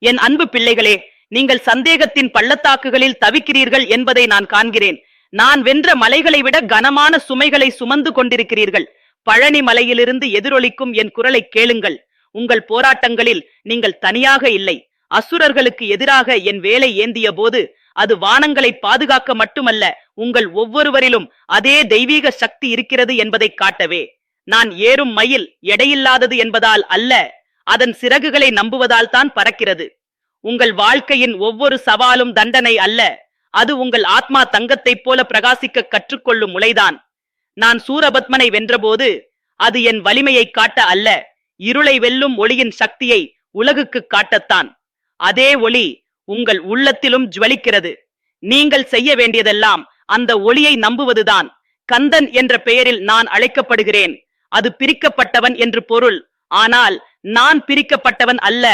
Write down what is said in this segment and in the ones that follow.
என் அன்பு பிள்ளைகளே, நீங்கள் சந்தேகத்தின் பள்ளத்தாக்குகளில் தவிக்கிறீர்கள் என்பதை நான் காண்கிறேன். நான் வென்ற மலைகளை விட கனமான சுமைகளை சுமந்து கொண்டிருக்கிறீர்கள். பழனி மலையிலிருந்து எதிரொலிக்கும் என் குரலை கேளுங்கள். உங்கள் போராட்டங்களில் நீங்கள் தனியாக இல்லை. அசுரர்களுக்கு எதிராக என் வேலை ஏந்திய போது அது வானங்களை பாதுகாக்க மட்டுமல்ல, உங்கள் ஒவ்வொருவரிலும் அதே தெய்வீக சக்தி இருக்கிறது என்பதை காட்டவே. நான் ஏறும் மயில் எடையில்லாதது என்பதால் அல்ல, அதன் சிறகுகளை நம்புவதால் தான் பறக்கிறது. உங்கள் வாழ்க்கையின் ஒவ்வொரு சவாலும் தண்டனை அல்ல, அது உங்கள் ஆத்மா தங்கத்தைப் போல பிரகாசிக்க கற்றுக்கொள்ளும் முளைதான். நான் சூரபத்மனை வென்றபோது அது என் வலிமையை காட்ட அல்ல, இருளை வெல்லும் ஒளியின் சக்தியை உலகுக்கு காட்டத்தான். அதே ஒளி உங்கள் உள்ளத்திலும் ஜுவலிக்கிறது. நீங்கள் செய்ய வேண்டியதெல்லாம் அந்த ஒளியை நம்புவதுதான். கந்தன் என்ற பெயரில் நான் அழைக்கப்படுகிறேன். அது பிரிக்கப்பட்டவன் என்று பொருள். ஆனால் நான் பிரிக்கப்பட்டவன் அல்ல,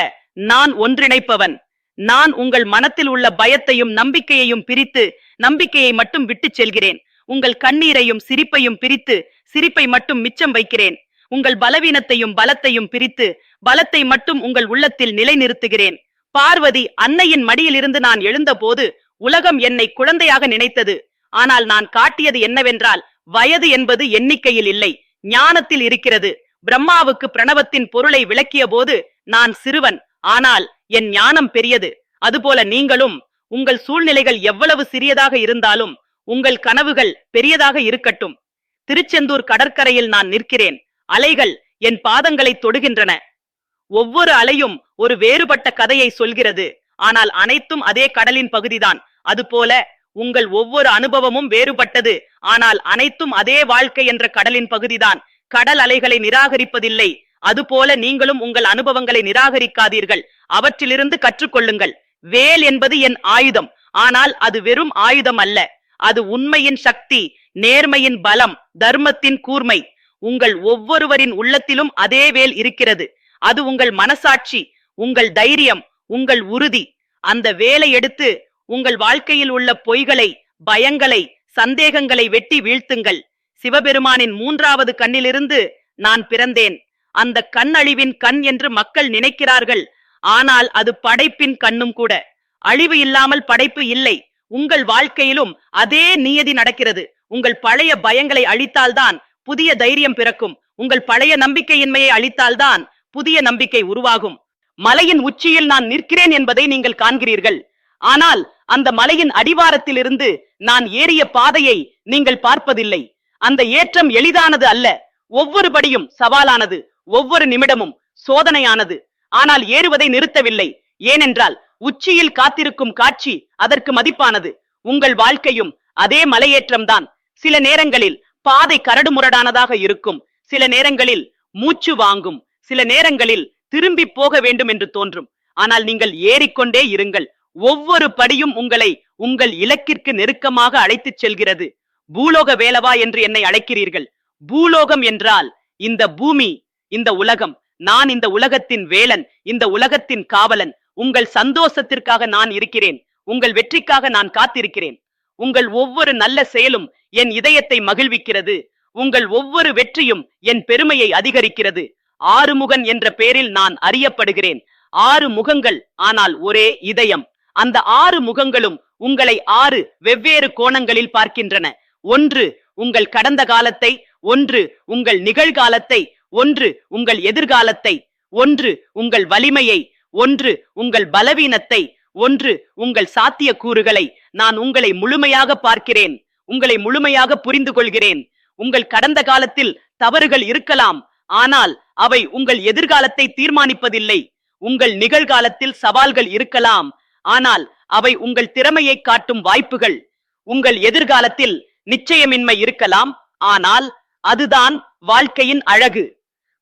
நான் ஒன்றிணைப்பவன். நான் உங்கள் மனத்தில் உள்ள பயத்தையும் நம்பிக்கையையும் பிரித்து நம்பிக்கையை மட்டும் விட்டு செல்கிறேன். உங்கள் கண்ணீரையும் சிரிப்பையும் பிரித்து சிரிப்பை மட்டும் மிச்சம் வைக்கிறேன். உங்கள் பலவீனத்தையும் பலத்தையும் பிரித்து பலத்தை மட்டும் உங்கள் உள்ளத்தில் நிலைநிறுத்துகிறேன். பார்வதி அன்னையின் மடியில் இருந்து நான் எழுந்த போது உலகம் என்னை குழந்தையாக நினைத்தது. ஆனால் நான் காட்டியது என்னவென்றால், வயது என்பது எண்ணிக்கையில் இல்லை, ஞானத்தில் இருக்கிறது. பிரம்மாவுக்கு பிரணவத்தின் பொருளை விளக்கிய போது நான் சிறுவன், ஆனால் என் ஞானம் பெரியது. அதுபோல நீங்களும் உங்கள் சூழ்நிலைகள் எவ்வளவு சிறியதாக இருந்தாலும் உங்கள் கனவுகள் பெரியதாக இருக்கட்டும். திருச்செந்தூர் கடற்கரையில் நான் நிற்கிறேன். அலைகள் என் பாதங்களை தொடுகின்றன. ஒவ்வொரு அலையும் ஒரு வேறுபட்ட கதையை சொல்கிறது, ஆனால் அனைத்தும் அதே கடலின் பகுதிதான். அதுபோல உங்கள் ஒவ்வொரு அனுபவமும் வேறுபட்டது, ஆனால் அனைத்தும் அதே வாழ்க்கை என்ற கடலின் பகுதிதான். கடல் அலைகளை நிராகரிப்பதில்லை, அதுபோல நீங்களும் உங்கள் அனுபவங்களை நிராகரிக்காதீர்கள், அவற்றிலிருந்து கற்றுக்கொள்ளுங்கள். வேல் என்பது என் ஆயுதம், ஆனால் அது வெறும் ஆயுதம் அல்ல, அது உண்மையின் சக்தி, நேர்மையின் பலம், தர்மத்தின் கூர்மை. உங்கள் ஒவ்வொருவரின் உள்ளத்திலும் அதே வேல் இருக்கிறது. அது உங்கள் மனசாட்சி, உங்கள் தைரியம், உங்கள் உறுதி. அந்த வேலை எடுத்து உங்கள் வாழ்க்கையில் உள்ள பொய்களை, பயங்களை, சந்தேகங்களை வெட்டி வீழ்த்துங்கள். சிவபெருமானின் 3வது கண்ணிலிருந்து நான் பிறந்தேன். அந்த கண் அழிவின் கண் என்று மக்கள் நினைக்கிறார்கள், ஆனால் அது படைப்பின் கண்ணும் கூட. அழிவு இல்லாமல் படைப்பு இல்லை. உங்கள் வாழ்க்கையிலும் அதே நியதி நடக்கிறது. உங்கள் பழைய பயங்களை அழித்தால்தான் புதிய தைரியம் பிறக்கும். உங்கள் பழைய நம்பிக்கையின்மையை அழித்தால்தான் புதிய நம்பிக்கை உருவாகும். மலையின் உச்சியில் நான் நிற்கிறேன் என்பதை நீங்கள் காண்கிறீர்கள், ஆனால் அந்த மலையின் அடிவாரத்தில் இருந்து நான் ஏறிய பாதையை நீங்கள் பார்ப்பதில்லை. அந்த ஏற்றம் எளிதானது அல்ல, ஒவ்வொரு படியும் சவாலானது, ஒவ்வொரு நிமிடமும் சோதனையானது. ஆனால் ஏறுவதை நிறுத்தவில்லை, ஏனென்றால் உச்சியில் காத்திருக்கும் காட்சி அதற்கு மதிப்பானது. உங்கள் வாழ்க்கையும் அதே மலையேற்றம்தான். சில நேரங்களில் பாதை கரடுமுரடானதாக இருக்கும், சில நேரங்களில் மூச்சு வாங்கும், சில நேரங்களில் திரும்பி போக வேண்டும் என்று தோன்றும். ஆனால் நீங்கள் ஏறிக்கொண்டே இருங்கள். ஒவ்வொரு படியும் உங்களை உங்கள் இலக்கிற்கு நெருக்கமாக அழைத்துச் செல்கிறது. பூலோக வேலவா என்று என்னை அழைக்கிறீர்கள். பூலோகம் என்றால் இந்த பூமி, இந்த உலகம். நான் இந்த உலகத்தின் வேலன், இந்த உலகத்தின் காவலன். உங்கள் சந்தோஷத்திற்காக நான் இருக்கிறேன், உங்கள் வெற்றிக்காக நான் காத்திருக்கிறேன். உங்கள் ஒவ்வொரு நல்ல செயலும் என் இதயத்தை மகிழ்விக்கிறது. உங்கள் ஒவ்வொரு வெற்றியும் என் பெருமையை அதிகரிக்கிறது. ஆறுமுகன் என்ற பெயரில் நான் அறியப்படுகிறேன். 6 முகங்கள், ஆனால் ஒரே இதயம். அந்த 6 முகங்களும் உங்களை 6 வெவ்வேறு கோணங்களில் பார்க்கின்றன. ஒன்று உங்கள் கடந்த காலத்தை, ஒன்று உங்கள் நிகழ்காலத்தை, ஒன்று உங்கள் எதிர்காலத்தை, ஒன்று உங்கள் வலிமையை, ஒன்று உங்கள் பலவீனத்தை, ஒன்று உங்கள் சாத்திய கூறுகளை. நான் உங்களை முழுமையாக பார்க்கிறேன், உங்களை முழுமையாக புரிந்து கொள்கிறேன். உங்கள் கடந்த காலத்தில் தவறுகள் இருக்கலாம், ஆனால் அவை உங்கள் எதிர்காலத்தை தீர்மானிப்பதில்லை. உங்கள் நிகழ்காலத்தில் சவால்கள் இருக்கலாம், ஆனால் அவை உங்கள் திறமையை காட்டும் வாய்ப்புகள். உங்கள் எதிர்காலத்தில் நிச்சயமின்மை இருக்கலாம், ஆனால் அதுதான் வாழ்க்கையின் அழகு.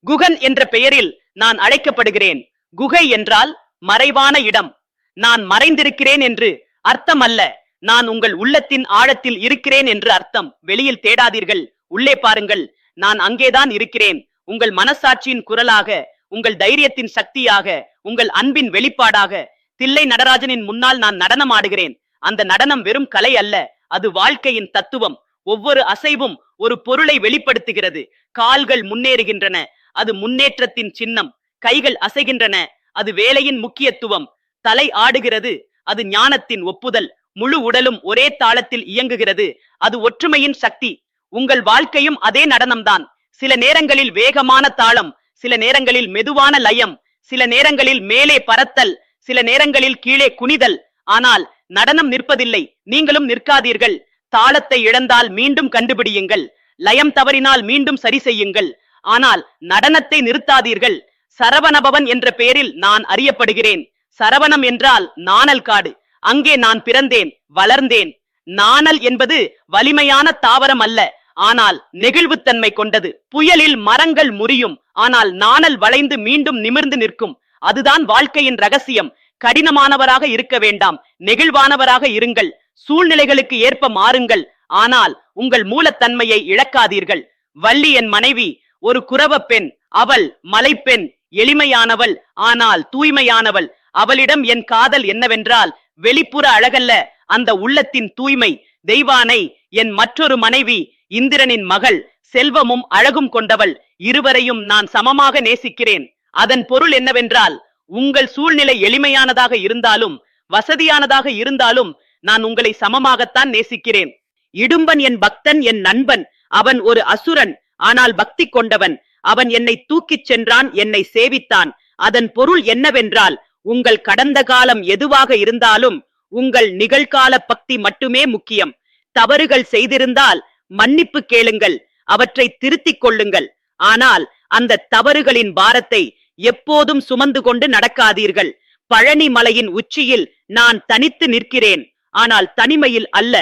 குகன் என்ற பெயரில் நான் அழைக்கப்படுகிறேன். குகை என்றால் மறைவான இடம். நான் மறைந்திருக்கிறேன் என்று அர்த்தம் அல்ல, நான் உங்கள் உள்ளத்தின் ஆழத்தில் இருக்கிறேன் என்று அர்த்தம். வெளியில் தேடாதீர்கள், உள்ளே பாருங்கள். நான் அங்கேதான் இருக்கிறேன், உங்கள் மனசாட்சியின் குரலாக, உங்கள் தைரியத்தின் சக்தியாக, உங்கள் அன்பின் வெளிப்பாடாக. தில்லை நடராஜனின் முன்னால் நான் நடனம் ஆடுகிறேன். அந்த நடனம் வெறும் கலை அல்ல, அது வாழ்க்கையின் தத்துவம். ஒவ்வொரு அசைவும் ஒரு பொருளை வெளிப்படுத்துகிறது. கால்கள் முன்னேறுகின்றன, அது முன்னேற்றத்தின் சின்னம். கைகள் அசைகின்றன, அது வேலையின் முக்கியத்துவம். தலை ஆடுகிறது, அது ஞானத்தின் ஒப்புதல். முழு உடலும் ஒரே தாளத்தில் இயங்குகிறது, அது ஒற்றுமையின் சக்தி. உங்கள் வாழ்க்கையும் அதே நடனம்தான். சில நேரங்களில் வேகமான தாளம், சில நேரங்களில் மெதுவான லயம், சில நேரங்களில் மேலே பறத்தல், சில நேரங்களில் கீழே குனிதல். ஆனால் நடனம் நிற்பதில்லை, நீங்களும் நிற்காதீர்கள். தாளத்தை இழந்தால் மீண்டும் கண்டுபிடியுங்கள், லயம் தவறினால் மீண்டும் சரி செய்யுங்கள். ஆனால் நடனத்தை நிறுத்தாதீர்கள். சரவணபவன் என்ற பெயரில் நான் அறியப்படுகிறேன். சரவணம் என்றால் நாணல் காடு. அங்கே நான் பிறந்தேன், வளர்ந்தேன். நாணல் என்பது வலிமையான தாவரம் அல்ல, ஆனால் நெகிழ்வுத்தன்மை கொண்டது. புயலில் மரங்கள் முறியும், ஆனால் நாணல் வளைந்து மீண்டும் நிமிர்ந்து நிற்கும். அதுதான் வாழ்க்கையின் ரகசியம். கடினமானவராக இருக்க வேண்டாம், நெகிழ்வானவராக இருங்கள். சூழ்நிலைகளுக்கு ஏற்ப மாறுங்கள், ஆனால் உங்கள் மூலத்தன்மையை இழக்காதீர்கள். வள்ளி என் மனைவி, ஒரு குரவ பெண். அவள் மலைப்பெண், எளிமையானவள், ஆனால் தூய்மையானவள். அவளிடம் என் காதல் என்னவென்றால் வெளிப்புற அழகல்ல, அந்த உள்ளத்தின் தூய்மை. தெய்வானை என் மற்றொரு மனைவி, இந்திரனின் மகள், செல்வமும் அழகும் கொண்டவள். இருவரையும் நான் சமமாக நேசிக்கிறேன். அதன் பொருள் என்னவென்றால், உங்கள் சூழ்நிலை எளிமையானதாக இருந்தாலும் வசதியானதாக இருந்தாலும் நான் உங்களை சமமாகத்தான் நேசிக்கிறேன். இடும்பன் என் பக்தன், என் நண்பன். அவன் ஒரு அசுரன், ஆனால் பக்தி கொண்டவன். அவன் என்னை தூக்கிச் சென்றான், என்னை சேவித்தான். அதன் பொருள் என்னவென்றால், உங்கள் கடந்த காலம் எதுவாக இருந்தாலும் உங்கள் நிகழ்கால பக்தி மட்டுமே முக்கியம். தவறுகள் செய்திருந்தால் மன்னிப்பு கேளுங்கள், அவற்றை திருத்திக் கொள்ளுங்கள். ஆனால் அந்த தவறுகளின் பாரத்தை எப்போதும் சுமந்து கொண்டு நடக்காதீர்கள். பழனி மலையின் உச்சியில் நான் தனித்து நிற்கிறேன், ஆனால் தனிமையில் அல்ல.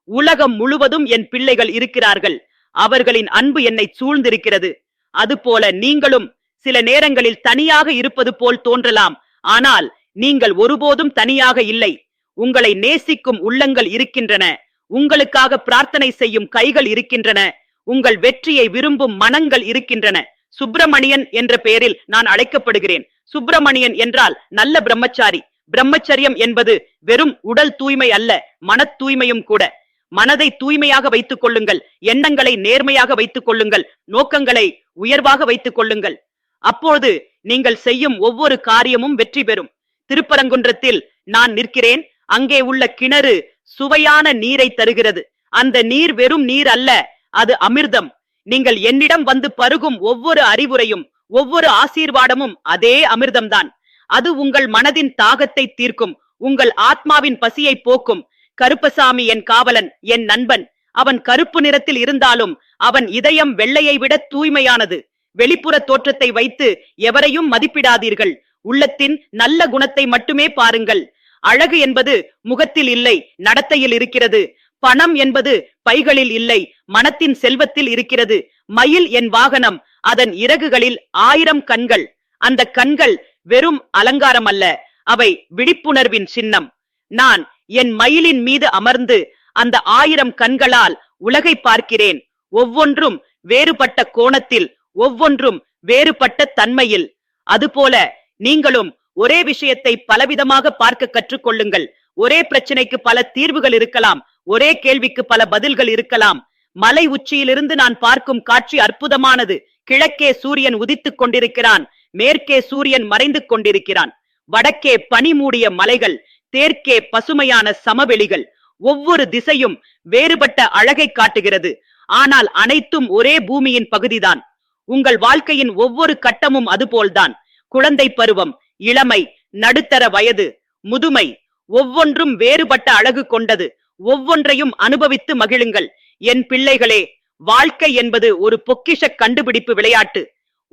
உலகம் முழுவதும் என் பிள்ளைகள் இருக்கிறார்கள். அவர்களின் அன்பு என்னை சூழ்ந்திருக்கிறது. அதுபோல நீங்களும் சில நேரங்களில் தனியாக இருப்பது போல் தோன்றலாம், ஆனால் நீங்கள் ஒருபோதும் தனியாக இல்லை. உங்களை நேசிக்கும் உள்ளங்கள் இருக்கின்றன, உங்களுக்காக பிரார்த்தனை செய்யும் கைகள் இருக்கின்றன, உங்கள் வெற்றியை விரும்பும் மனங்கள் இருக்கின்றன. சுப்பிரமணியன் என்ற பெயரில் நான் அழைக்கப்படுகிறேன். சுப்பிரமணியன் என்றால் நல்ல பிரம்மச்சாரி. பிரம்மச்சரியம் என்பது வெறும் உடல் தூய்மை அல்ல, மன தூய்மையும் கூட. மனதை தூய்மையாக வைத்துக் கொள்ளுங்கள், எண்ணங்களை நேர்மையாக வைத்துக் கொள்ளுங்கள், நோக்கங்களை உயர்வாக வைத்துக் கொள்ளுங்கள். அப்போது நீங்கள் செய்யும் ஒவ்வொரு காரியமும் வெற்றி பெறும். திருப்பரங்குன்றத்தில் நான் நிற்கிறேன். அங்கே உள்ள கிணறு சுவையான நீரை தருகிறது. அந்த நீர் வெறும் நீர் அல்ல, அது அமிர்தம். நீங்கள் என்னிடம் வந்து பருகும் ஒவ்வொரு அறிவுரையும் ஒவ்வொரு ஆசீர்வாதமும் அதே அமிர்தம்தான். அது உங்கள் மனதின் தாகத்தை தீர்க்கும், உங்கள் ஆத்மாவின் பசியை போக்கும். கருப்பசாமி என் காவலன், என் நண்பன். அவன் கருப்பு நிறத்தில் இருந்தாலும் அவன் இதயம் வெள்ளையை விட தூய்மையானது. வெளிப்புற தோற்றத்தை வைத்து எவரையும் மதிப்பிடாதீர்கள். உள்ளத்தின் நல்ல குணத்தை மட்டுமே பாருங்கள். அழகு என்பது முகத்தில் இல்லை, நடத்தையில் இருக்கிறது. பணம் என்பது பைகளில் இல்லை, மனத்தின் செல்வத்தில் இருக்கிறது. மயில் என் வாகனம், அதன் இறகுகளில் 1000 கண்கள். அந்த கண்கள் வெறும் அலங்காரம் அல்ல, அவை விழிப்புணர்வின் சின்னம். நான் என் மயிலின் மீது அமர்ந்து அந்த 1000 கண்களால் உலகை பார்க்கிறேன். ஒவ்வொன்றும் வேறுபட்ட கோணத்தில், ஒவ்வொன்றும் வேறுபட்ட தன்மையில். அதுபோல நீங்களும் ஒரே விஷயத்தை பலவிதமாக பார்க்க கற்றுக்கொள்ளுங்கள். ஒரே பிரச்சனைக்கு பல தீர்வுகள் இருக்கலாம், ஒரே கேள்விக்கு பல பதில்கள் இருக்கலாம். மலை உச்சியிலிருந்து நான் பார்க்கும் காட்சி அற்புதமானது. கிழக்கே சூரியன் உதித்துக் கொண்டிருக்கிறான், மேற்கே சூரியன் மறைந்து கொண்டிருக்கிறான். வடக்கே பனி மூடிய மலைகள், தெற்கே பசுமையான சமவெளிகள். ஒவ்வொரு திசையும் வேறுபட்ட அழகை காட்டுகிறது, ஆனால் அனைத்தும் ஒரே பூமியின் பகுதிதான். உங்கள் வாழ்க்கையின் ஒவ்வொரு கட்டமும் அதுபோல்தான். குழந்தை பருவம், இளமை, நடுத்தர வயது, முதுமை, ஒவ்வொன்றும் வேறுபட்ட அழகு கொண்டது. ஒவ்வொன்றையும் அனுபவித்து மகிழுங்கள். என் பிள்ளைகளே, வாழ்க்கை என்பது ஒரு பொக்கிஷ கண்டுபிடிப்பு விளையாட்டு.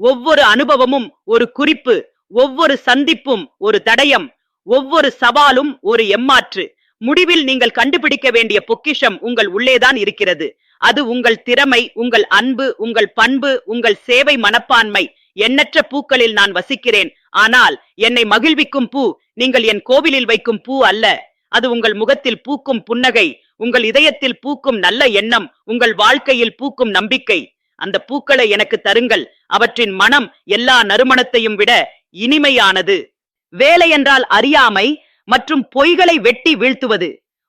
ஒவ்வொரு அனுபவமும் ஒரு குறிப்பு, ஒவ்வொரு சந்திப்பும் ஒரு தடயம், ஒவ்வொரு சவாலும் ஒரு எம்மாற்று. முடிவில் நீங்கள் கண்டுபிடிக்க வேண்டிய பொக்கிஷம் உங்கள் உள்ளேதான் இருக்கிறது. அது உங்கள் திறமை, உங்கள் அன்பு, உங்கள் பண்பு, உங்கள் சேவை மனப்பான்மை. எண்ணற்ற பூக்களில் நான் வசிக்கிறேன், ஆனால் என்னை மகிழ்விக்கும் பூ நீங்கள் என் கோவிலில் வைக்கும் பூ அல்ல. அது உங்கள் முகத்தில் பூக்கும் புன்னகை, உங்கள் இதயத்தில் பூக்கும் நல்ல எண்ணம், உங்கள் வாழ்க்கையில் பூக்கும் நம்பிக்கை. அந்த பூக்களை எனக்கு தருங்கள். அவற்றின் மனம் எல்லா நறுமணத்தையும் விட இனிமையானது. வேலை என்றால் அறியாமை மற்றும் பொய்களை வெட்டி வீழ்த்துவது.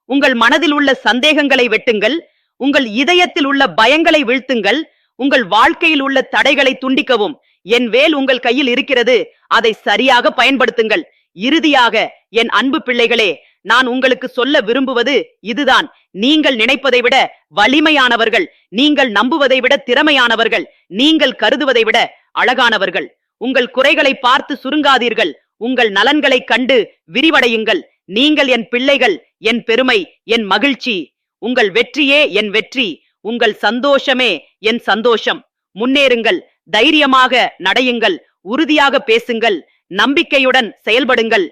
உங்கள் மனதில் உள்ள சந்தேகங்களை வெட்டுங்கள், உங்கள் இதயத்தில் உள்ள பயங்களை வீழ்த்துங்கள், உங்கள் வாழ்க்கையில் உள்ள தடைகளை துண்டிக்கவும். என் வேல் உங்கள் கையில் இருக்கிறது, அதை சரியாக பயன்படுத்துங்கள். இறுதியாக என் அன்பு பிள்ளைகளே, நான் உங்களுக்கு சொல்ல விரும்புவது இதுதான். நீங்கள் நினைப்பதை விட வலிமையானவர்கள், நீங்கள் நம்புவதை விட திறமையானவர்கள், நீங்கள் கருதுவதை விட அழகானவர்கள். உங்கள் குறைகளை பார்த்து சுருங்காதீர்கள், உங்கள் நலன்களை கண்டு விரிவடையுங்கள். நீங்கள் என் பிள்ளைகள், என் பெருமை, என் மகிழ்ச்சி. உங்கள் வெற்றியே என் வெற்றி, உங்கள் சந்தோஷமே என் சந்தோஷம். முன்னேறுங்கள், தைரியமாக நடையுங்கள், உறுதியாக பேசுங்கள், நம்பிக்கையுடன் செயல்படுங்கள்.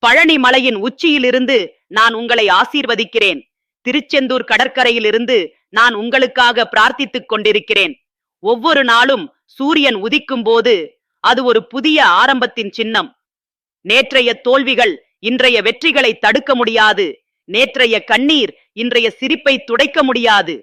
பழனி மலையின் உச்சியிலிருந்து நான் உங்களை ஆசீர்வதிக்கிறேன். திருச்செந்தூர் கடற்கரையிலிருந்து நான் உங்களுக்காக பிரார்த்தித்துக் கொண்டிருக்கிறேன். ஒவ்வொரு நாளும் சூரியன் உதிக்கும் போது அது ஒரு புதிய ஆரம்பத்தின் சின்னம். நேற்றைய தோல்விகள் இன்றைய வெற்றிகளை தடுக்க முடியாது. நேற்றைய கண்ணீர் இன்றைய சிரிப்பை துடைக்க முடியாது.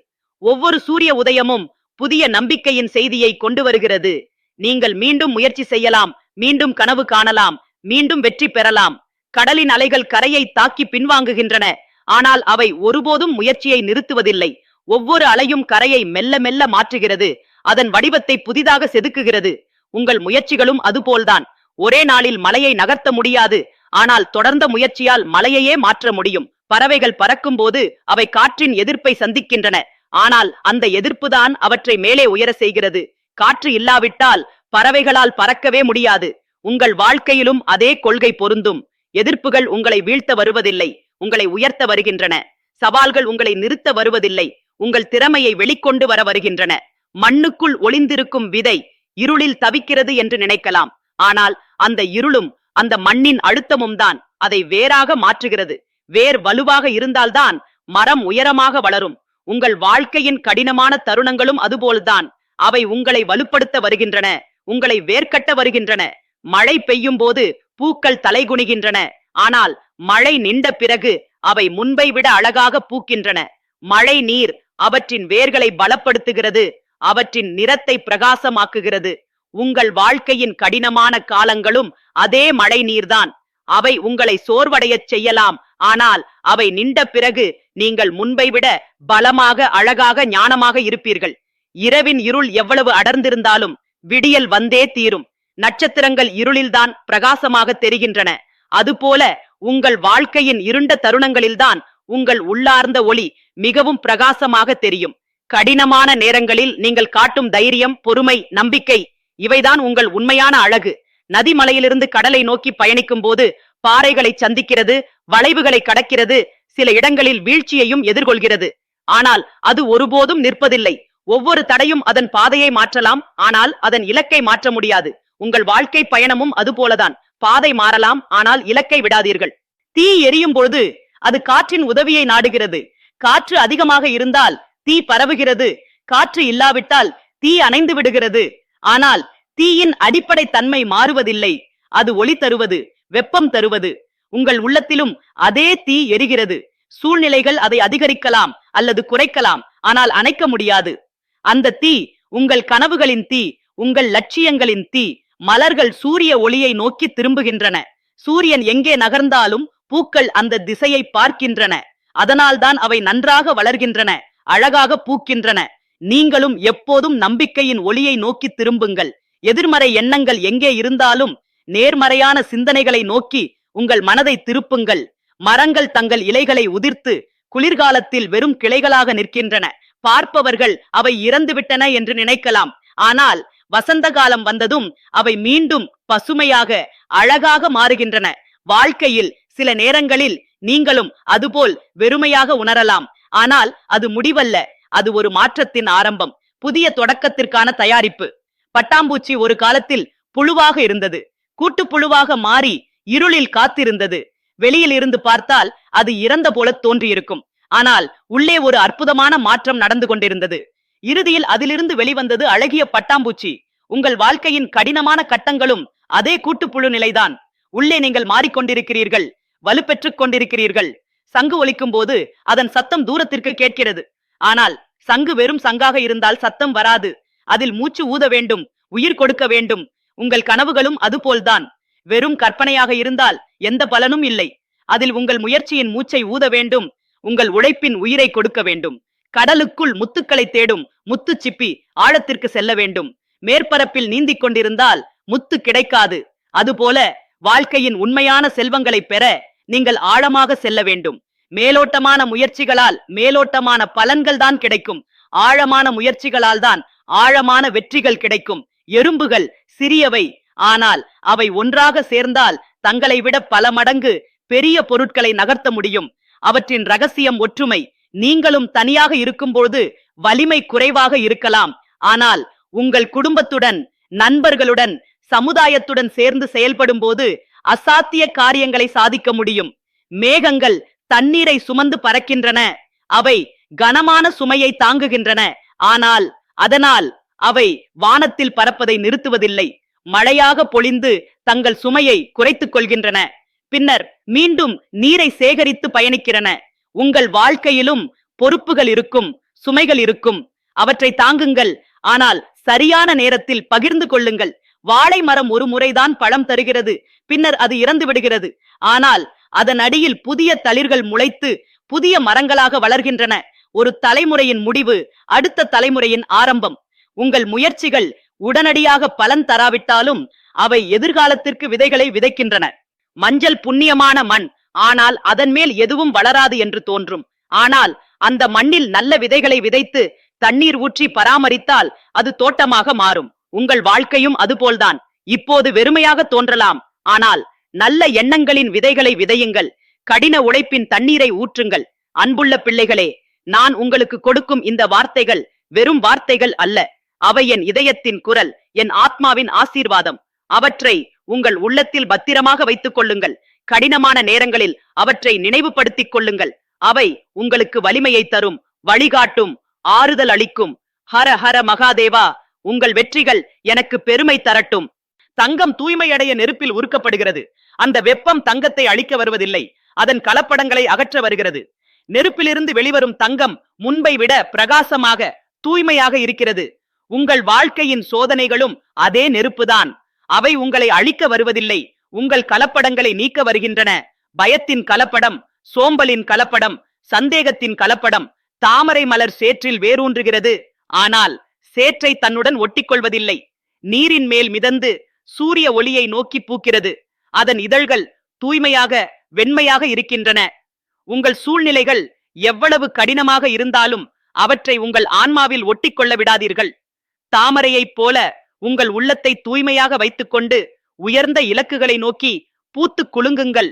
ஒவ்வொரு சூரிய உதயமும் புதிய நம்பிக்கையின் செய்தியை கொண்டு வருகிறது. நீங்கள் மீண்டும் முயற்சி செய்யலாம், மீண்டும் கனவு காணலாம், மீண்டும் வெற்றி பெறலாம். கடலின் அலைகள் கரையை தாக்கி பின்வாங்குகின்றன, ஆனால் அவை ஒருபோதும் முயற்சியை நிறுத்துவதில்லை. ஒவ்வொரு அலையும் கரையை மெல்ல மெல்ல மாற்றுகிறது, அதன் வடிவத்தை புதிதாக செதுக்குகிறது. உங்கள் முயற்சிகளும் அதுபோல்தான். ஒரே நாளில் மலையை நகர்த்த முடியாது, ஆனால் தொடர்ந்த முயற்சியால் மலையையே மாற்ற முடியும். பறவைகள் பறக்கும் போது அவை காற்றின் எதிர்ப்பை சந்திக்கின்றன, ஆனால் அந்த எதிர்ப்புதான் அவற்றை மேலே உயர செய்கிறது. காற்று இல்லாவிட்டால் பறவைகளால் பறக்கவே முடியாது. உங்கள் வாழ்க்கையிலும் அதே கொள்கை பொருந்தும். எதிர்ப்புகள் உங்களை வீழ்த்த வருவதில்லை, உங்களை உயர்த்த வருகின்றன. சவால்கள் உங்களை நிறுத்த வருவதில்லை, உங்கள் திறமையை வெளிக்கொண்டு வர வருகின்றன. மண்ணுக்குள் ஒளிந்திருக்கும் விதை இருளில் தவிக்கிறது என்று நினைக்கலாம், ஆனால் அந்த இருளும் அந்த மண்ணின் அழுத்தமும் தான் அதை வேறாக மாற்றுகிறது. வேர் வலுவாக இருந்தால்தான் மரம் உயரமாக வளரும். உங்கள் வாழ்க்கையின் கடினமான தருணங்களும் அதுபோல்தான். அவை உங்களை வலுப்படுத்த வருகின்றன, உங்களை வேர்க்கட்ட வருகின்றன. மழை பெய்யும் போது பூக்கள் தலைகுனிகின்றன, ஆனால் மழை நின்ற பிறகு அவை முன்பை விட அழகாக பூக்கின்றன. மழை நீர் அவற்றின் வேர்களை பலப்படுத்துகிறது, அவற்றின் நிறத்தை பிரகாசமாக்குகிறது. உங்கள் வாழ்க்கையின் கடினமான காலங்களும் அதே மழை நீர்தான். அவை உங்களை சோர்வடையச் செய்யலாம், ஆனால் அவை நின்ற பிறகு நீங்கள் முன்பை விட பலமாக, அழகாக, ஞானமாக இருப்பீர்கள். இரவின் இருள் எவ்வளவு அடர்ந்திருந்தாலும் விடியல் வந்தே தீரும். நட்சத்திரங்கள் இருளில்தான் பிரகாசமாக தெரிகின்றன. அதுபோல உங்கள் வாழ்க்கையின் இருண்ட தருணங்களில்தான் உங்கள் உள்ளார்ந்த ஒளி மிகவும் பிரகாசமாக தெரியும். கடினமான நேரங்களில் நீங்கள் காட்டும் தைரியம், பொறுமை, நம்பிக்கை, இவைதான் உங்கள் உண்மையான அழகு. நதி மலையிலிருந்து கடலை நோக்கி பயணிக்கும் போது பாறைகளை சந்திக்கிறது, வளைவுகளை கடக்கிறது, சில இடங்களில் வீழ்ச்சியையும் எதிர்கொள்கிறது. ஆனால் அது ஒருபோதும் நிற்பதில்லை. ஒவ்வொரு தடையும் அதன் பாதையை மாற்றலாம், ஆனால் அதன் இலக்கை மாற்ற முடியாது. உங்கள் வாழ்க்கை பயணமும் அதுபோலதான். பாதை மாறலாம், ஆனால் இலக்கை விடாதீர்கள். தீ எரியும் பொழுது அது காற்றின் உதவியை நாடுகிறது. காற்று அதிகமாக இருந்தால் தீ பரவுகிறது, காற்று இல்லாவிட்டால் தீ அணைந்து விடுகிறது. ஆனால் தீயின் அடிப்படை தன்மை மாறுவதில்லை. அது ஒளி தருவது, வெப்பம் தருவது. உங்கள் உள்ளத்திலும் அதே தீ எரிகிறது. சூழ்நிலைகள் அதை அதிகரிக்கலாம் அல்லது குறைக்கலாம், ஆனால் அணைக்க முடியாது. அந்த தீ உங்கள் கனவுகளின் தீ, உங்கள் லட்சியங்களின் தீ. மலர்கள் சூரிய ஒளியை நோக்கி திரும்புகின்றன. சூரியன் எங்கே நகர்ந்தாலும் பூக்கள் அந்த திசையை பார்க்கின்றன. அதனால்தான் அவை நன்றாக வளர்கின்றன, அழகாக பூக்கின்றன. நீங்களும் எப்போதும் நம்பிக்கையின் ஒளியை நோக்கி திரும்புங்கள். எதிர்மறை எண்ணங்கள் எங்கே இருந்தாலும் நேர்மறையான சிந்தனைகளை நோக்கி உங்கள் மனதை திருப்புங்கள். மரங்கள் தங்கள் இலைகளை உதிர்த்து குளிர்காலத்தில் வெறும் கிளைகளாக நிற்கின்றன. பார்ப்பவர்கள் அவை இறந்துவிட்டன என்று நினைக்கலாம், ஆனால் வசந்த காலம் வந்ததும் அவை மீண்டும் பசுமையாக, அழகாக மாறுகின்றன. வாழ்க்கையில் சில நேரங்களில் நீங்களும் அதுபோல் வெறுமையாக உணரலாம், ஆனால் அது முடிவல்ல, அது ஒரு மாற்றத்தின் ஆரம்பம், புதிய தொடக்கத்திற்கான தயாரிப்பு. பட்டாம்பூச்சி ஒரு காலத்தில் புழுவாக இருந்தது, கூட்டுப்புழுவாக மாறி இருளில் காத்திருந்தது. வெளியில் இருந்து பார்த்தால் அது இறந்த போல தோன்றியிருக்கும், ஆனால் உள்ளே ஒரு அற்புதமான மாற்றம் நடந்து கொண்டிருந்தது. இறுதியில் அதிலிருந்து வெளிவந்தது அழகிய பட்டாம்பூச்சி. உங்கள் வாழ்க்கையின் கடினமான கட்டங்களும் அதே கூட்டுப்புழு நிலைதான். உள்ளே நீங்கள் மாறிக்கொண்டிருக்கிறீர்கள், வலுப்பெற்றுக் கொண்டிருக்கிறீர்கள். சங்கு ஒலிக்கும் போது அதன் சத்தம் தூரத்திற்கு கேட்கிறது, ஆனால் சங்கு வெறும் சங்காக இருந்தால் சத்தம் வராது. அதில் மூச்சு ஊத வேண்டும், உயிர் கொடுக்க வேண்டும். உங்கள் கனவுகளும் அதுபோல்தான். வெறும் கற்பனையாக இருந்தால் எந்த பலனும் இல்லை. அதில் உங்கள் முயற்சியின் மூச்சை ஊத வேண்டும், உங்கள் உழைப்பின் உயிரை கொடுக்க வேண்டும். கடலுக்குள் முத்துக்களை தேடும் முத்து சிப்பி ஆழத்திற்கு செல்ல வேண்டும். மேற்பரப்பில் நீந்திக் கொண்டிருந்தால் முத்து கிடைக்காது. அதுபோல வாழ்க்கையின் உண்மையான செல்வங்களை பெற நீங்கள் ஆழமாக செல்ல வேண்டும். மேலோட்டமான முயற்சிகளால் மேலோட்டமான பலன்கள் தான் கிடைக்கும். ஆழமான முயற்சிகளால் தான் ஆழமான வெற்றிகள் கிடைக்கும். எறும்புகள் சிறியவை, ஆனால் அவை ஒன்றாக சேர்ந்தால் தங்களை விட பல மடங்கு பெரிய பொருட்களை நகர்த்த முடியும். அவற்றின் ரகசியம் ஒற்றுமை. நீங்களும் தனியாக இருக்கும்போது வலிமை குறைவாக இருக்கலாம். ஆனால் உங்கள் குடும்பத்துடன், நண்பர்களுடன், சமுதாயத்துடன் சேர்ந்து செயல்படும் போது அசாத்திய காரியங்களை சாதிக்க முடியும். மேகங்கள் தண்ணீரை சுமந்து பறக்கின்றன. அவை கனமான சுமையை தாங்குகின்றன. ஆனால் அதனால் அவை வானத்தில் பறப்பதை நிறுத்துவதில்லை. மழையாக பொழிந்து தங்கள் சுமையை குறைத்துக் கொள்கின்றன. பின்னர் மீண்டும் நீரை சேகரித்து பயணிக்கிறன. உங்கள் வாழ்க்கையிலும் பொறுப்புகள் இருக்கும், சுமைகள் இருக்கும். அவற்றை தாங்குங்கள். ஆனால் சரியான நேரத்தில் பகிர்ந்து கொள்ளுங்கள். வாழை மரம் ஒரு முறைதான் பழம் தருகிறது, பின்னர் அது இறந்து விடுகிறது. ஆனால் அதன் அடியில் புதிய தளிர்கள் முளைத்து புதிய மரங்களாக வளர்கின்றன. ஒரு தலைமுறையின் முடிவு அடுத்த தலைமுறையின் ஆரம்பம். உங்கள் முயற்சிகள் உடனடியாக பலன் தராவிட்டாலும் அவை எதிர்காலத்திற்கு விதைகளை விதைக்கின்றன. மஞ்சள் புண்ணியமான மண், ஆனால் அதன் மேல் எதுவும் வளராது என்று தோன்றும். ஆனால் அந்த மண்ணில் நல்ல விதைகளை விதைத்து தண்ணீர் ஊற்றி பராமரித்தால் அது தோட்டமாக மாறும். உங்கள் வாழ்க்கையும் அதுபோல்தான். இப்போது வெறுமையாக தோன்றலாம், ஆனால் நல்ல எண்ணங்களின் விதைகளை விதையுங்கள். கடின உழைப்பின் தண்ணீரை ஊற்றுங்கள். அன்புள்ள பிள்ளைகளே, நான் உங்களுக்கு கொடுக்கும் இந்த வார்த்தைகள் வெறும் வார்த்தைகள் அல்ல. அவை என் இதயத்தின் குரல், என் ஆத்மாவின் ஆசீர்வாதம். அவற்றை உங்கள் உள்ளத்தில் பத்திரமாக வைத்துக் கொள்ளுங்கள். கடினமான நேரங்களில் அவற்றை நினைவுபடுத்திக் கொள்ளுங்கள். அவை உங்களுக்கு வலிமையை தரும், வழிகாட்டும், ஆறுதல் அளிக்கும். ஹர ஹர மகாதேவா. உங்கள் வெற்றிகள் எனக்கு பெருமை தரட்டும். தங்கம் தூய்மையடைய நெருப்பில் உருக்கப்படுகிறது. அந்த வெப்பம் தங்கத்தை அழிக்க வருவதில்லை, அதன் கலப்படங்களை அகற்ற வருகிறது. நெருப்பிலிருந்து வெளிவரும் தங்கம் முன்பை விட பிரகாசமாக, தூய்மையாக இருக்கிறது. உங்கள் வாழ்க்கையின் சோதனைகளும் அதே நெருப்புதான். அவை உங்களை அழிக்க வருவதில்லை, உங்கள் கலப்படங்களை நீக்க வருகின்றன. பயத்தின் கலப்படம், சோம்பலின் கலப்படம், சந்தேகத்தின் கலப்படம். தாமரை மலர் சேற்றில் வேரூன்றுகிறது, ஆனால் சேற்றை தன்னுடன் ஒட்டிக்கொள்வதில்லை. நீரின் மேல் மிதந்து சூரிய ஒளியை நோக்கி பூக்கிறது. அதன் இதழ்கள் தூய்மையாக, வெண்மையாக இருக்கின்றன. உங்கள் சூழ்நிலைகள் எவ்வளவு கடினமாக இருந்தாலும் அவற்றை உங்கள் ஆன்மாவில் ஒட்டிக்கொள்ள விடாதீர்கள். தாமரையைப் போல உங்கள் உள்ளத்தை தூய்மையாக வைத்துக்கொண்டு உயர்ந்த இலக்குகளை நோக்கி பூத்து குலுங்குங்கள்.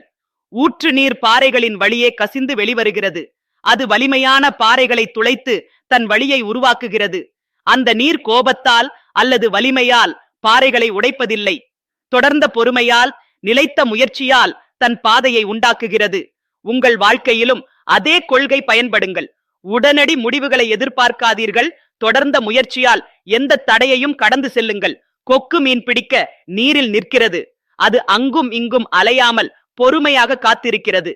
ஊற்று நீர் பாறைகளின் வழியே கசிந்து வெளிவருகிறது. அது வலிமையான பாறைகளை துளைத்து தன் வழியை உருவாக்குகிறது. அந்த நீர் கோபத்தால் அல்லது வலிமையால் பாறைகளை உடைப்பதில்லை. தொடர்ந்த பொறுமையால், நிலைத்த முயற்சியால் தன் பாதையை உண்டாக்குகிறது. உங்கள் வாழ்க்கையிலும் அதே கொள்கை பயன்படுங்கள். உடனடி முடிவுகளை எதிர்பார்க்காதீர்கள். தொடர்ந்த முயற்சியால் எந்த தடையையும் கடந்து செல்லுங்கள். கொக்கு மீன் பிடிக்க நீரில் நிற்கிறது. அது அங்கும் இங்கும் அலையாமல் பொறுமையாக காத்திருக்கிறது.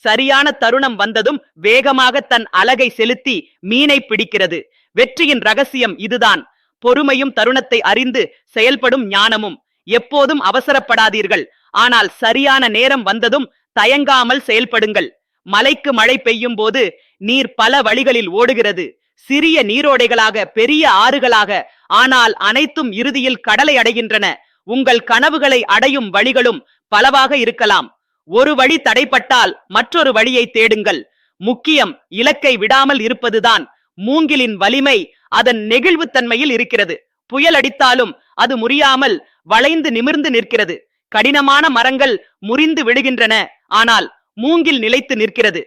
சரியான தருணம் வந்ததும் வேகமாக தன் அலகை செலுத்தி மீனை பிடிக்கிறது. வெற்றியின் ரகசியம் இதுதான். பொறுமையும் தருணத்தை அறிந்து செயல்படும் ஞானமும். எப்போதும் அவசரப்படாதீர்கள், ஆனால் சரியான நேரம் வந்ததும் தயங்காமல் செயல்படுங்கள். மலைக்கு மழை பெய்யும் போது நீர் பல வழிகளில் ஓடுகிறது, சிறிய நீரோடைகளாக, பெரிய ஆறுகளாக. ஆனால் அனைத்தும் இறுதியில் கடலை அடைகின்றன. உங்கள் கனவுகளை அடையும் வழிகளும் பலவாக இருக்கலாம். ஒரு வழி தடைப்பட்டால் மற்றொரு வழியை தேடுங்கள். முக்கியம் இலக்கை விடாமல் இருப்பதுதான். மூங்கிலின் வலிமை அதன் நெகிழ்வுத்தன்மையில் இருக்கிறது. புயல் அடித்தாலும் அது முறியாமல் வளைந்து நிமிர்ந்து நிற்கிறது. கடினமான மரங்கள் முறிந்து விழுகின்றன, ஆனால் மூங்கில் நிலைத்து நிற்கிறது.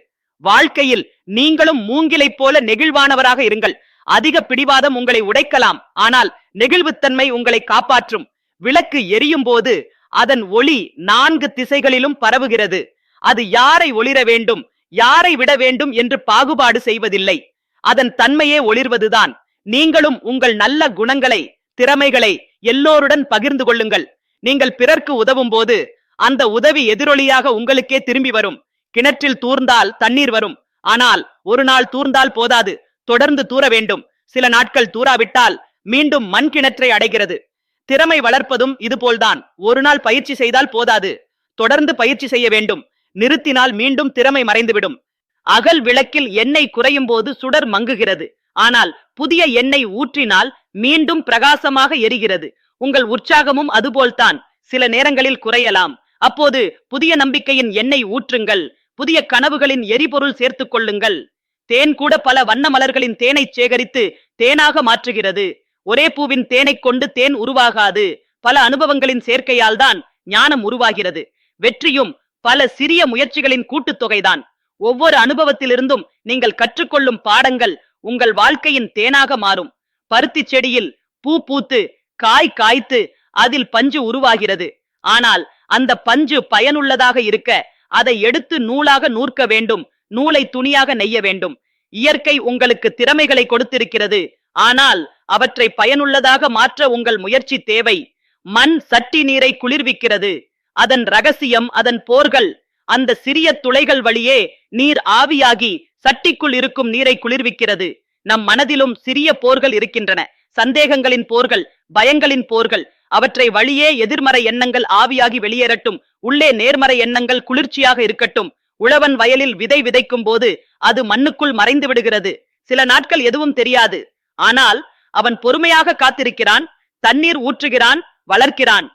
வாழ்க்கையில் நீங்களும் மூங்கிலைப் போல நெகிழ்வானவராக இருங்கள். அதிக பிடிவாதம் உங்களை உடைக்கலாம், ஆனால் நெகிழ்வுத்தன்மை உங்களை காப்பாற்றும். விளக்கு எரியும் போது அதன் ஒளி 4 திசைகளிலும் பரவுகிறது. அது யாரை ஒளிர வேண்டும், யாரை விட வேண்டும் என்று பாகுபாடு செய்வதில்லை. அதன் தன்மையே ஒளிர்வதுதான். நீங்களும் உங்கள் நல்ல குணங்களை, திறமைகளை எல்லோருடன் பகிர்ந்து கொள்ளுங்கள். நீங்கள் பிறர்க்கு உதவும் போது அந்த உதவி எதிரொலியாக உங்களுக்கே திரும்பி வரும். கிணற்றில் தூர்ந்தால் தண்ணீர் வரும், ஆனால் ஒரு நாள் தூர்ந்தால் போதாது, தொடர்ந்து தூர வேண்டும். சில நாட்கள் தூராவிட்டால் மீண்டும் மண் கிணற்றை அடைகிறது. திறமை வளர்ப்பதும் இதுபோல்தான். ஒரு நாள் பயிற்சி செய்தால் போதாது, தொடர்ந்து பயிற்சி செய்ய வேண்டும். நிறுத்தினால் மீண்டும் திறமை மறைந்துவிடும். அகல் விளக்கில் எண்ணெய் குறையும் போது சுடர் மங்குகிறது, ஆனால் புதிய எண்ணெய் ஊற்றினால் மீண்டும் பிரகாசமாக எரிகிறது. உங்கள் உற்சாகமும் அதுபோல்தான். சில நேரங்களில் குறையலாம், அப்போது புதிய நம்பிக்கையின் எண்ணெய் ஊற்றுங்கள், புதிய கனவுகளின் எரிபொருள் சேர்த்துக் கொள்ளுங்கள். தேன் கூட பல வண்ண மலர்களின் தேனை சேகரித்து தேனாக மாற்றுகிறது. ஒரே பூவின் தேனை கொண்டு தேன் உருவாகாது. பல அனுபவங்களின் சேர்க்கையால் தான் ஞானம் உருவாகிறது. வெற்றியும் பல சிறிய முயற்சிகளின் கூட்டுத்தொகைதான். ஒவ்வொரு அனுபவத்திலிருந்தும் நீங்கள் கற்றுக்கொள்ளும் பாடங்கள் உங்கள் வாழ்க்கையின் தேனாக மாறும். பருத்தி செடியில் பூ பூத்து காய் காய்த்து அதில் பஞ்சு உருவாகிறது. ஆனால் அந்த பஞ்சு பயனுள்ளதாக இருக்க அதை எடுத்து நூலாக நூற்க வேண்டும், நூலை துணியாக நெய்ய வேண்டும். இயற்கை உங்களுக்கு திறமைகளை கொடுத்திருக்கிறது, ஆனால் அவற்றை பயனுள்ளதாக மாற்ற உங்கள் முயற்சி தேவை. மண் சட்டி நீரை குளிர்விக்கிறது. அதன் ரகசியம் அதன் போர்கள். அந்த சிறிய துளைகள் வழியே நீர் ஆவியாகி சட்டிக்குள் இருக்கும் நீரை குளிர்விக்கிறது. நம் மனதிலும் சிறிய போர்கள் இருக்கின்றன. சந்தேகங்களின் போர்கள், பயங்களின் போர்கள். அவற்றை வழியே எதிர்மறை எண்ணங்கள் ஆவியாகி வெளியேறட்டும். உள்ளே நேர்மறை எண்ணங்கள் குளிர்ச்சியாக இருக்கட்டும். உழவன் வயலில் விதை விதைக்கும் போது அது மண்ணுக்குள் மறைந்து விடுகிறது. சில நாட்கள் எதுவும் தெரியாது. ஆனால் அவன் பொறுமையாக காத்திருக்கிறான், தண்ணீர் ஊற்றுகிறான், வளர்க்கிறான்.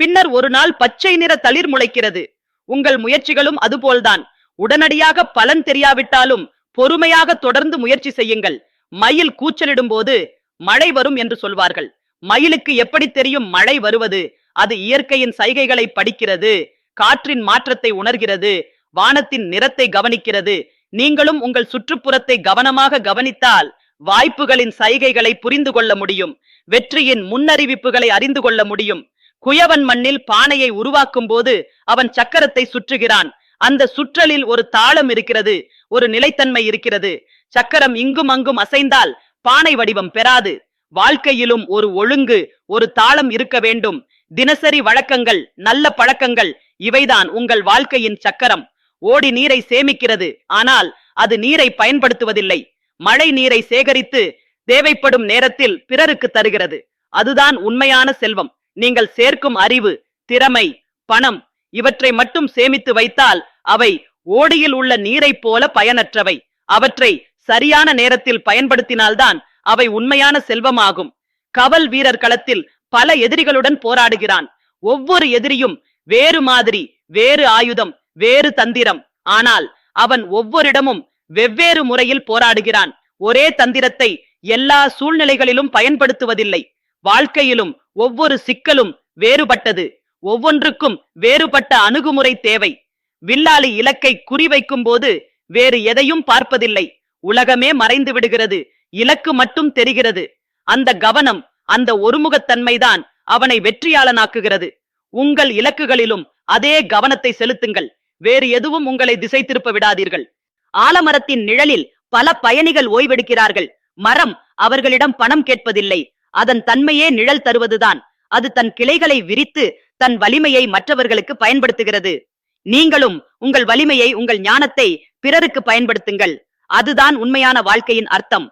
பின்னர் ஒரு நாள் பச்சை நிற தளிர் முளைக்கிறது. உங்கள் முயற்சிகளும் அதுபோல்தான். உடனடியாக பலன் தெரியாவிட்டாலும் பொறுமையாக தொடர்ந்து முயற்சி செய்யுங்கள். மயில் கூச்சலிடும் போது மழை வரும் என்று சொல்வார்கள். மயிலுக்கு எப்படி தெரியும் மழை வருவது? அது இயற்கையின் சைகைகளை படிக்கிறது, காற்றின் மாற்றத்தை உணர்கிறது, வானத்தின் நிறத்தை கவனிக்கிறது. நீங்களும் உங்கள் சுற்றுப்புறத்தை கவனமாக கவனித்தால் வாய்ப்புகளின் சைகைகளை புரிந்து கொள்ள முடியும். வெற்றியின் முன்னறிவிப்புகளை அறிந்து கொள்ள முடியும். குயவன் மண்ணில் பானையை உருவாக்கும் போது அவன் சக்கரத்தை சுற்றுகிறான். அந்த சுற்றலில் ஒரு தாளம் இருக்கிறது, ஒரு நிலைத்தன்மை இருக்கிறது. சக்கரம் இங்கும் அங்கும் அசைந்தால் பானை வடிவம் பெறாது. வாழ்க்கையிலும் ஒரு ஒழுங்கு, ஒரு தாளம் இருக்க வேண்டும். தினசரி வழக்கங்கள், நல்ல பழக்கங்கள், இவைதான் உங்கள் வாழ்க்கையின் சக்கரம். ஓடி நீரை சேமிக்கிறது, ஆனால் அது நீரை பயன்படுத்துவதில்லை. மழை நீரை சேகரித்து தேவைப்படும் நேரத்தில் பிறருக்கு தருகிறது. அதுதான் உண்மையான செல்வம். நீங்கள் சேர்க்கும் அறிவு, திறமை, பணம் இவற்றை மட்டும் சேமித்து வைத்தால் அவை ஓடியில் உள்ள நீரை போல பயனற்றவை. அவற்றை சரியான நேரத்தில் பயன்படுத்தினால்தான் அவை உண்மையான செல்வமாகும். கவல் வீரர் களத்தில் பல எதிரிகளுடன் போராடுகிறான். ஒவ்வொரு எதிரியும் வேறு மாதிரி, வேறு ஆயுதம், வேறு தந்திரம். ஆனால் அவன் ஒவ்வொருடமும் வெவ்வேறு முறையில் போராடுகிறான். ஒரே தந்திரத்தை எல்லா சூழ்நிலைகளிலும் பயன்படுத்துவதில்லை. வாழ்க்கையிலும் ஒவ்வொரு சிக்கலும் வேறுபட்டது. ஒவ்வொன்றுக்கும் வேறுபட்ட அணுகுமுறை தேவை. வில்லாளி இலக்கை குறிவைக்கும் போது வேறு எதையும் பார்ப்பதில்லை. உலகமே மறைந்து விடுகிறது, இலக்கு மட்டும் தெரிகிறது. அந்த கவனம், அந்த ஒருமுகத்தன்மைதான் அவனை வெற்றியாளனாக்குகிறது. உங்கள் இலக்குகளிலும் அதே கவனத்தை செலுத்துங்கள். வேறு எதுவும் உங்களை திசை திருப்ப விடாதீர்கள். ஆலமரத்தின் நிழலில் பல பயணிகள் ஓய்வெடுக்கிறார்கள். மரம் அவர்களிடம் பணம் கேட்பதில்லை. அதன் தன்மையே நிழல் தருவதுதான். அது தன் கிளைகளை விரித்து தன் வலிமையை மற்றவர்களுக்கு பயன்படுத்துகிறது. நீங்களும் உங்கள் வலிமையை, உங்கள் ஞானத்தை பிறருக்கு பயன்படுத்துங்கள். அதுதான் உண்மையான வாழ்க்கையின் அர்த்தம்.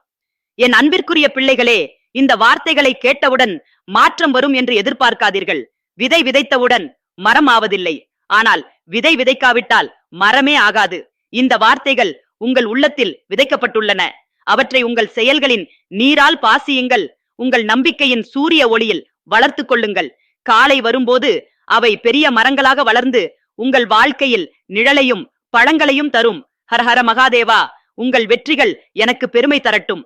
என் அன்பிற்குரிய பிள்ளைகளே, இந்த வார்த்தைகளை கேட்டவுடன் மாற்றம் வரும் என்று எதிர்பார்க்காதீர்கள். விதை விதைத்தவுடன் மரம் ஆவதில்லை. ஆனால் விதை விதைக்காவிட்டால் மரமே ஆகாது. இந்த வார்த்தைகள் உங்கள் உள்ளத்தில் விதைக்கப்பட்டுள்ளன. அவற்றை உங்கள் செயல்களின் நீரால் பாசியுங்கள். உங்கள் நம்பிக்கையின் சூரிய ஒளியில் வளர்த்து கொள்ளுங்கள். காலை வரும்போது அவை பெரிய மரங்களாக வளர்ந்து உங்கள் வாழ்க்கையில் நிழலையும் பழங்களையும் தரும். ஹர ஹர மகாதேவா. உங்கள் வெற்றிகள் எனக்கு பெருமை தரட்டும்.